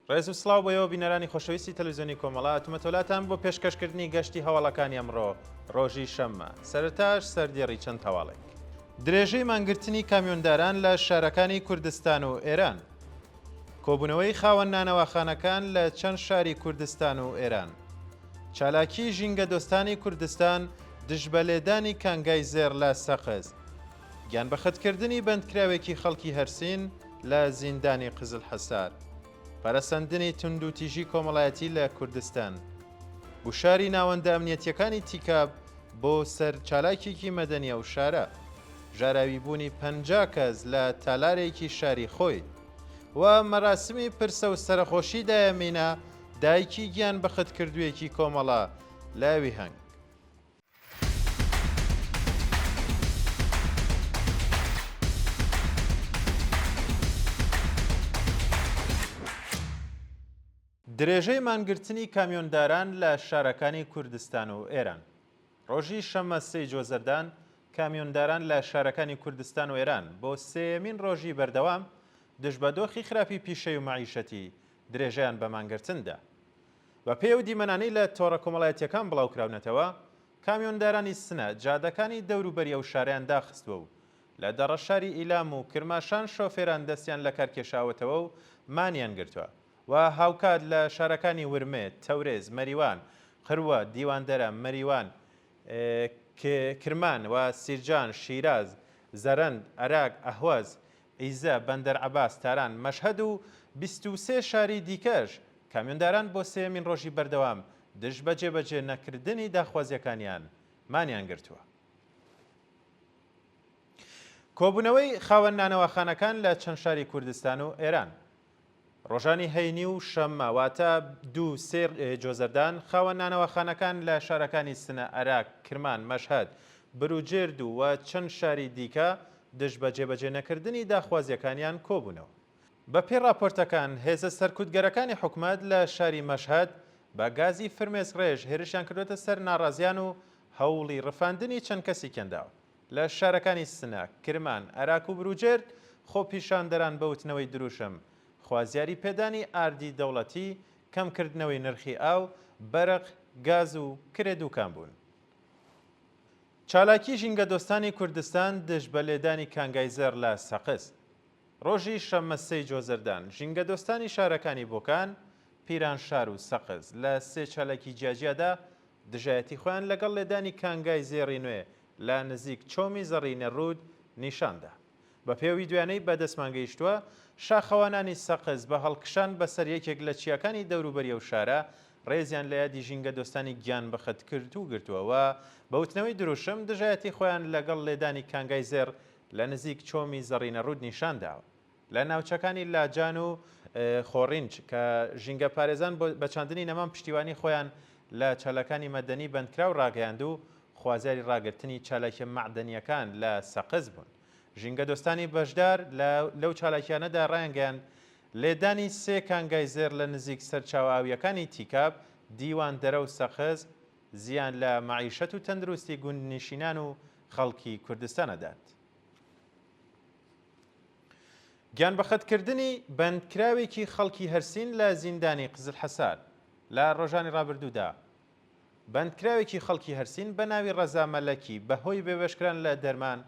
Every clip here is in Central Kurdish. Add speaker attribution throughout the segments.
Speaker 1: ڕێز و سڵاو بۆیەوە بینەرانی خۆشەویستی تەلەڤیزیۆنی کۆمەڵا ئەتومەتۆلاتان بۆ پێشکەشکردنی گەشتی هەواڵەکانی ئەمڕۆ ڕۆژی شەممە سەرەتاش سەردێڕی چەند هەواڵێک. درێژەی مانگرتنی کامیۆنداران لە شارەکانی کوردستان و ئێران، کۆبوونەوەی خاوەن نانەواخانەکان لە چەند شاری کوردستان و ئێران، چالاکی ژینگە دۆستانی کوردستان دژبەلێدانی کانگای زێر لە سەقز، گیان بەخەتکردنی بەندکراوێکی خەڵکی هەرسین لە زیندانی قزل حەسار، پەرەسەندنی تونند و تیژی کۆمەڵایەتی لە کوردستان، وشاری ناوەندە ئەمنیەتیەکانی تیکاب بۆ سەر چالاکێکی مەدەنیە و شارە، ژاراویبوونی 50 کەس لە تالارێکی شاری خۆی و مەراسمی پرسە و سەرخۆشی دایەمینە دایکی گیان بەخەتکردوویەکی کۆمەڵا لاوی هەنگ. درێژەی مانگرتنی کامیۆنداران لە شارەکانی کوردستان و ئێران. ڕۆژی شەممە 3 جۆزەردان کامیۆنداران لە شارەکانی کوردستان و ئێران بۆ سێیەمین ڕۆژی بەردەوام دژبەدۆخی خراپی پیشەی و معیشەتی درێژەیان بە مانگرتندا. بە پێی و دیمەنانەی لە تۆڕە کۆمەڵایەتیەکان بڵاوکراونەتەوە، کامیۆندارانی سنە جادەکانی دەوروبەری ئەو شارەیان داخستووە و لە دەڕەشاری ئیلام و کرماشان شۆفێران دەستیان لە کارکێشاوەتەوە و مانیان گرتووە و هاوکات لە شارەکانی ورمێ، تەورێز، مەریوان، قروە، دیواندەرە، مەریوان، کرمان و سیرجان، شیراز، زەرەند، عەراق، ئەهواز، ئیزە، بەندەر عەباس، تاران، مەشهەد و 23 شاری دیکەش کامیۆنداران بۆ سێیەمین ڕۆژی بەردەوام دژ بە جێبەجێ نەکردنی داخوازیەکانیان مانیان گرتووە. کۆبوونەوەی خاوەن نانەواخانەکان لە چەند شاری کوردستان و ئێران. ڕۆژانی هەینی و شەممە واتە 2-3 جۆزەردان خاوەن نانەواخانەکان لە شارەکانی سنە، عەراق، کرمان، مەشهەد، بروجێرد و چەند شاری دیکە دژ بە جێبەجێ نەکردنی داخوازیەکانیان کۆبوونەوە. بە پێی راپۆرتەکان هێزە سەرکوتگەرەکانی حکوومەت لە شاری مەشهەد بە گازی فرمێس ڕێژ هێرشیان کردوێتە سەر ناڕازیان و هەوڵی ڕفاندنی چەند کەسی کێنداوە. لە شارەکانی سنە، کرمان، عەراق و بروجێرد خۆپیشاندەران بەوتنەوەی دروشم خوازیاری پێدانی ئاردی دەوڵەتی، کەمکردنەوەی نرخی ئاو، بەرق، گاز و کرێ دووکان بوون. چالاکی ژینگە دۆستانی کوردستان دژ بە لێدانی کانگای زێر لە سەقز. ڕۆژی شەممە 3 جۆزەردان ژینگە دۆستانی شارەکانی بۆکان، پیرانشار و سەقز لە 3 چالاکی جیاجیادا دژایەتی خۆیان لەگەڵ لێدانی کانگای زێڕی نوێ لە نزیک چۆمی زەڕینە ڕوود نیشاندا. بە پێوی دوایانەی بەدەستمان گەیشتووە شاخەوانانی سەقز بە هەڵکشان بەسەر یەکێک لە چیاکانی دەوروبەری ئەو شارە ڕێزیان لە یادی ژینگە دۆستانی گیان بەخەتکردوو گرتووە و بەوتنەوەی دروشم دژایەتی خۆیان لەگەڵ لێدانی کانگای زێر لە نزیک چۆمی زەڕینە ڕوود نیشانداوە. لە ناوچەکانی لاجان و خۆڕینج کە ژینگە پارێزان بۆ بەچاندنی نەمان پشتیوانی خۆیان لە چالەکانی مەدەنی بەندکراو ڕاگەیاند و خوازیاری ڕاگررتنی چالاکی مەعدەنیەکان لە سەقز بوون. ژینگە دۆستانی بەشدار لەو چالاکیانەدا ڕایانگەیاند لێدانی 3 کانگای زێر لە نزیک سەرچاوئاویەکانی تیکاب، دیواندەرە و سەقز زیان لە معیشەت و تەندروستی گوندنشینان و خەڵکی کوردستانەدات. گیان بەخەتکردنی بەندکراوێکی خەڵکی هەرسین لە زیندانی قزل حەسار. لە ڕۆژانی ڕابردوودا بەندکراوێکی خەڵکی هەرسین بە ناوی ڕەزا مەلەکی بەهۆی بێوەشکران لە دەرمان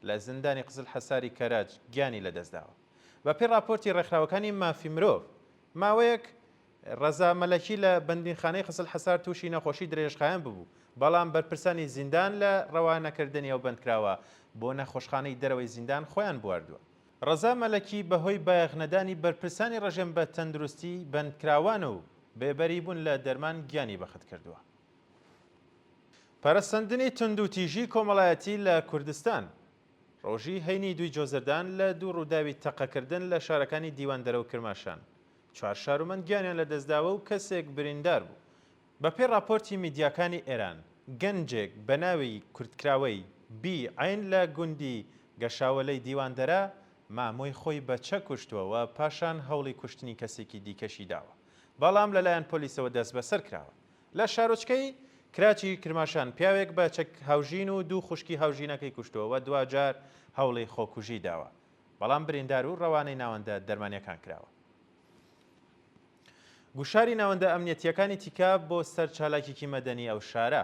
Speaker 1: لە زیندانی قزل حەساری کەراج گیانی لەدەستداوە. بە پێی راپۆرتی ڕێکخراوەکانی مافی مرۆڤ، ماوەیەک ڕەزا مەلەکی لە بەندیخانەی قزل حەسار تووشی نەخۆشی درێژخایەن ببوو، بەڵام بەرپرسانی زیندان لە ڕەوانەکردنی ئەو بەندکراوە بۆ نەخۆشخانەی دەرەوەی زیندان خۆیان بواردووە. ڕەزا مەلەکی بەهۆی بایەخنەدانی بەرپرسانی ڕژێم بە تەندروستی بەندکراوان و بێبەری بوون لە دەرمان گیانی بەخت کردووە. پەرەسەندنی تونند و تیژی کۆمەڵایەتی لە کوردستان. ڕۆژی هەینی 2 جۆزەردان لە دوو ڕووداوی تەقەکردن لە شارەکانی دیواندەرە و کرماشان 4 شارومەند گیانیان لەدەستداوە و کەسێک بریندار بوو. بە پێی راپۆرتی میدیاکانی ئێران، گەنجێک بە ناوی کوردکراوەی بی عین لە گوندی گەشاوەلەی دیواندەرە مامۆی خۆی بەچە کوشتووە و پاشان هەوڵی کوشتنی کەسێکی دیکەشی داوە، بەڵام لەلایەن پۆلیسەوە دەست بەسەر کراوە. لە شارۆچکەی کراچی کرماشان پیاوێک بە چەک هاوژین و 2 خوشکی هاوژینەکەی کوشتووە و دوجار هەوڵی خۆکوژی داوە، بەڵام بریندار و ڕەوانەی ناوەندە دەرمانیەکان کراوە. گوشاری ناوەندە ئەمنیەتیەکانی تیکا بۆ سەر چالاکێکی مەدەنی ئەو شارە.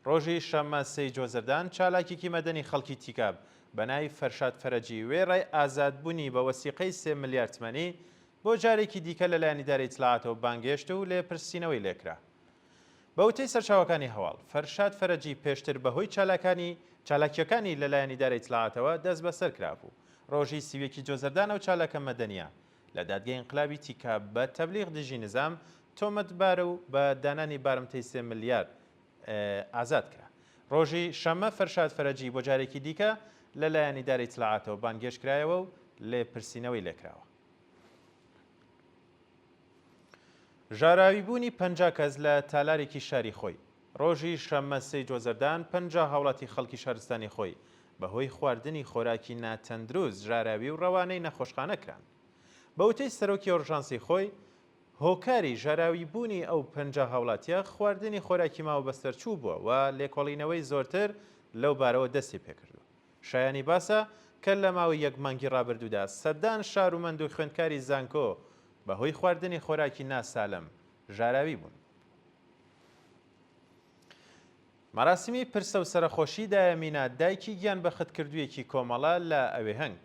Speaker 1: ڕۆژی شەممە 3 جۆزەردان چالاکێکی مەدەنی خەڵکی تیکاب بە ناوی فەرشاد فەرەجی وێڕای ئازادبوونی بە وەسیقەی 3 ملیار تمەنی بۆ جارێکی دیکە لەلایەن ئیدارەی ئیتلاعاتەوە بانگهێشت و لێپرسینەوەی لێکرا. بە وتەی سەرچاوەکانی هەواڵ، فەرشاد فەرەجی پێشتر بەهۆی چالاکیەکانی لەلایەن ئیدارەی ئیتلاعاتەوە دەست بەسەر کرابوو. ڕۆژی 30 جۆزەردان ئەو چالاکە مەدەنیە لە دادگای ئینقلابی تیکا بە تەبلیغ دژی نظام تۆمەتبارە و بە دانانی بارمتەی 3 ملیار ئازاد کرا. ڕۆژی شەممە فەرشاد فەرەجی بۆ جارێکی دیکە لەلایەن ئیدارەی ئیتلاعاتەوە بانگهێشت کرایەوە و لێپرسینەوەی لێکراوە. ژاراویبوونی 50 کەس لە تالارێکی شاری خۆی. ڕۆژی شەممە 3 جۆزەردان 50 هاوڵاتی خەڵکی شارستانی خۆی بەهۆی خواردنی خۆراکی ناتەندروست ژاراوی و ڕەوانەی نەخۆشخانەکران. بە وتەی سەرۆکی ئۆرژانسی خۆی، هۆکاری ژاراویبوونی ئەو 50 هاوڵاتیە خواردنی خۆراکی ماوە بەسەرچوو بووە و لێکۆڵینەوەی زۆرتر لەو بارەوە دەستی پێکردو. شایانی باسە کە لە ماوەی 1 مانگی ڕابردوودا سەدان شارومەند و خوێندکاری زانکۆ بەهۆی خواردنی خۆراکی ناسالم ژاراوی بوون. مەراسیمی پرسە و سەرخۆشی دایەمینە دایکی گیان بە خەتکردوویەکی کۆمەڵە لە ئەوێ هەنگ.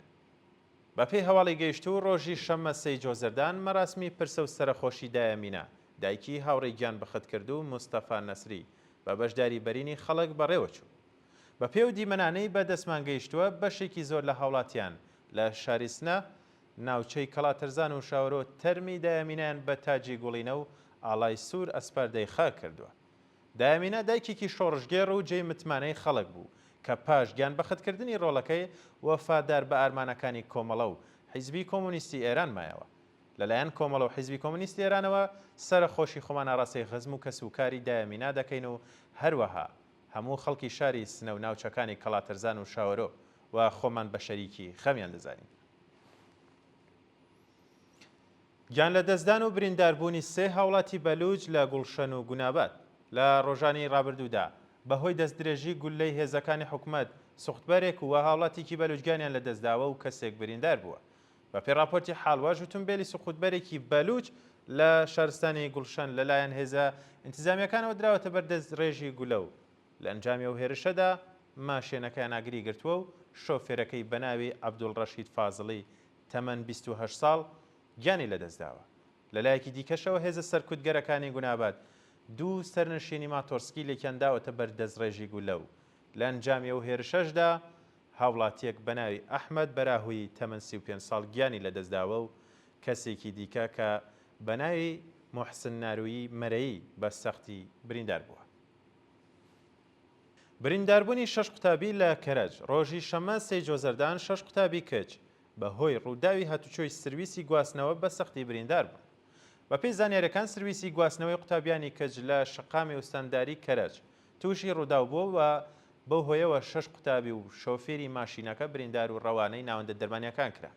Speaker 1: بە پێی هەواڵی گەیشت و ڕۆژی شەممە 3 جۆزەردان مەراسمی پرسە و سەرخۆشی دایەمینە دایکی هاوڕێی گیان بە خەتکردو مستەفا نەسری بە بەشداری بەرینی خەڵک بەڕێوەچوو. بە پێو دیمەنانەی بە دەستمان گەیشتووە بەشێکی زۆر لە هاوڵاتیان لە شاریسنە ناوچەی کەڵاترزان و شاورۆ تەرمی دایەمینیان بە تاجی گوڵینە و ئاڵای سوور ئەسپاردەی خاک کردووە. دایەمینە دایکێکی شۆڕژگێڕ و جێی متمانەی خەڵک بوو کە پاش گیان بەخەتکردنی ڕۆڵەکەی وەفادار بە ئارمانەکانی کۆمەڵە و حیزبی کۆمونیستی ئێران مایەوە. لەلایەن کۆمەڵە و حیزبی کۆمونیستی ئێرانەوە سەرخۆشی خۆمان ئاڕاستەی خزم و کەسوکاری دایەمینا دەکەین و هەروەها هەموو خەڵکی شاری سنە و ناوچەکانی کەڵاترزان و شاوەرۆ و خۆمان بە شەریکی خەمیان دەزانین. گیان لە دەستدان و برینداربوونی 3 هاوڵاتی بەلوچ لە گوڵشەن و گونابات لە ڕۆژانی ڕابردوودا بەهۆی دەستدرێژی گولەی هێزەکانی حکوومەت سوختبەرێک و هاوڵاتێکی بەلوچگانیان لە دەستداوە و کەسێک بریندار بووە. بە پێی راپۆرتی حاڵواژ وتمبێلی سوختبەرێکی بەلوچ لە شارستانی گوڵشەن لەلایەن هێزە ئینتیزامیەکانەوە دراوەتە بەردەست ڕێژی گولە و لە ئەنجامی ئەو هێرشەدا ماشێنەکەیان ئاگری گرتووە و شۆفێرەکەی بەناوی عەبدوڵڕەشید فازڵی تەمەن 28 ساڵ گیانی لەدەستداوە. لەلایەکی دیکەشەوە هێزە سەرکوتگەرەکانی گونابات 2 سەرنشینی ماتۆرسکی لێکیان داوەتە بەردەست ڕێژی گولە و لە ئەنجامی ئەو هێرشەشدا هاوڵاتیەک بەناوی ئەحمەد بەراهووی تەمەن 35 ساڵ گیانی لەدەستداوە و کەسێکی دیکە کە بەناوی موحسن نارویی مەرەیی بە سەختی بریندار بووە. برینداربوونی 6 قوتابی لە کەرەج. ڕۆژی شەممە 3 جۆزەردان 6 قوتابی کەچ بەهۆی ڕووداوی هاتوچۆی سرویسی گواستنەوە بە سەختی بریندار بوون. بە پێی زانیاریەکان سرویسی گواستنەوەی قوتابیانی کەج لە شقامی ئوستانداری کەرەج تووشی ڕووداو بووە و بەو هۆیەوە 6 قوتابی و شۆفێری ماشینەکە بریندار و ڕەوانەی ناوەندە دەرمانیەکان کرا.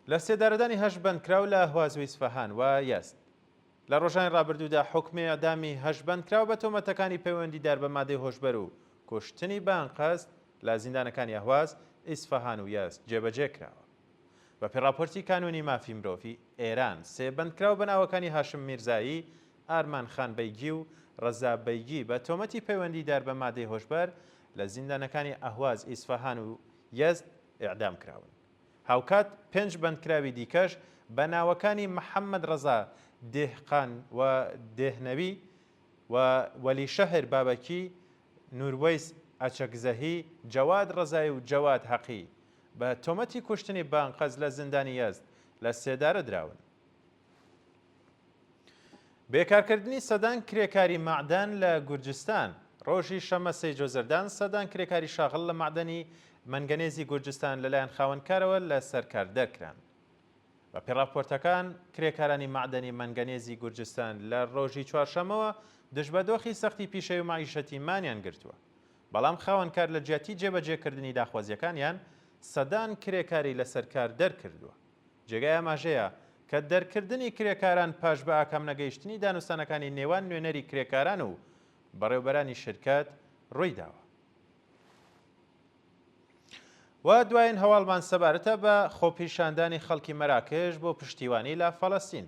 Speaker 1: لە سێدارەدانی هەش بەندکراو لە هوازوی ئیسفەهان و یاست. لە ڕۆژانی ڕابردوودا حکمی ئەدامی هەش بەندکراو بە تۆمەتەکانی پەیوەندیدار بە مادەی هۆشبەر و کوشتنی بانقەست لە زیندانەکانی ئەهواز، ئیسفەهان و یاست جێبەجێ کراوە. بە پێی راپۆرتی کانونی مافی مرۆڤی ئێران، 3 بەندکراو بە ناوەکانی هاشم میرزایی، ئارمان خان بەیگی و ڕەزا بەیگی بە تۆمەتی پەیوەندیدار بە مادەی هۆشبەر لە زیندانەکانی ئەهواز، ئیسفەهان و یەزد ئیعدام کراون. هاوکات 5 بەندکراوی دیکەش بە ناوەکانی محەممەد ڕەزا دێهقان و دێهنەوی و وەلی شەهر بابەکی، نوروەیس ئەچەکزەهی، جەواد ڕەزای و جەواد حەقی بە تۆمەتی کوشتنی بانقەز لە زیندانی یەزد لە سێدارە دراون. بێکارکردنی سەدان کرێکاری مەعدەن لە گورجستان. ڕۆژی شەممە 3 جۆزەردان سەدان کرێکاری شاغڵ لە مەعدەنی مەنگەنێزی گورجستان لەلایەن خاوەنکارەوە لە سەرکار دەرکران. بە پێی راپۆرتەکان کرێکارانی مەعدەنی مەنگەنێزی گورجستان لە ڕۆژی چوارشەمەوە دژبەدۆخی سەختی پیشەی و مەعیشەتی مانیان گرتووە. بەڵام خاوەنکار لە جیاتی جێبەجێکردنی داخوازیەکانیان سەدان کرێکاری لە سەرکار دەرکردووە. جێگای ئاماژەیە کە دەرکردنی کرێکاران پاش بە ئاکام نەگەیشتنی دانوستانەکانی نێوان نوێنەری کرێکاران و بەڕێوەبەرانی شرکات ڕووی داوە. و دوایین هەواڵمان سەبارەتە بە خۆپیشاندانی خەڵکی مەراکش بۆ پشتیوانی لە فەڵەستین.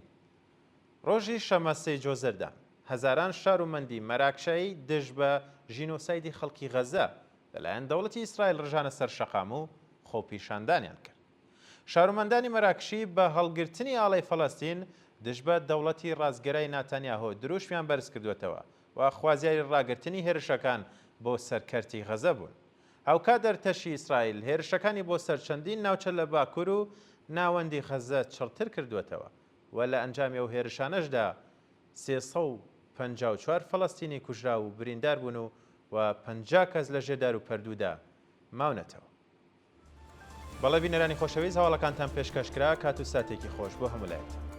Speaker 1: ڕۆژی شەمەسەی جۆزەردان هەزاران شارومەندی مەراکشایی دژ بە ژینۆسایدی خەڵکی غەزە لەلایەن دەوڵەتی ئیسرائیل ڕژانە سەر شەقام و خۆپیشاندانیان کرد. شارومەندانی مەراکشی بە هەڵگرتنی ئاڵای فەڵەستین دژ بە دەوڵەتی ڕازگەرای ناتانیاهۆ دروشمیان بەرز کردوێتەوە و خوازیاری ڕاگرتنی هێرشەکان بۆ سەرکەرتی غەزە بوون. هاوکات دەرتەشی ئیسرائیل هێرشەکانی بۆ سەرچەندین ناوچە لە باکوور و ناوەندی غەزە چڕتر کردوێتەوە و لە ئەنجامی ئەو هێرشانەشدا 354 فەڵەستینی کوژرا و بریندار بوون و 50 کەس لە ژێردار و پەردوودا ماونەتەوە. بەڵێ بینەرانی خۆشەویست هەواڵەکانتان پێشکەشکرا کات و ساتێکی خۆش بۆ هەموو لایەکتان.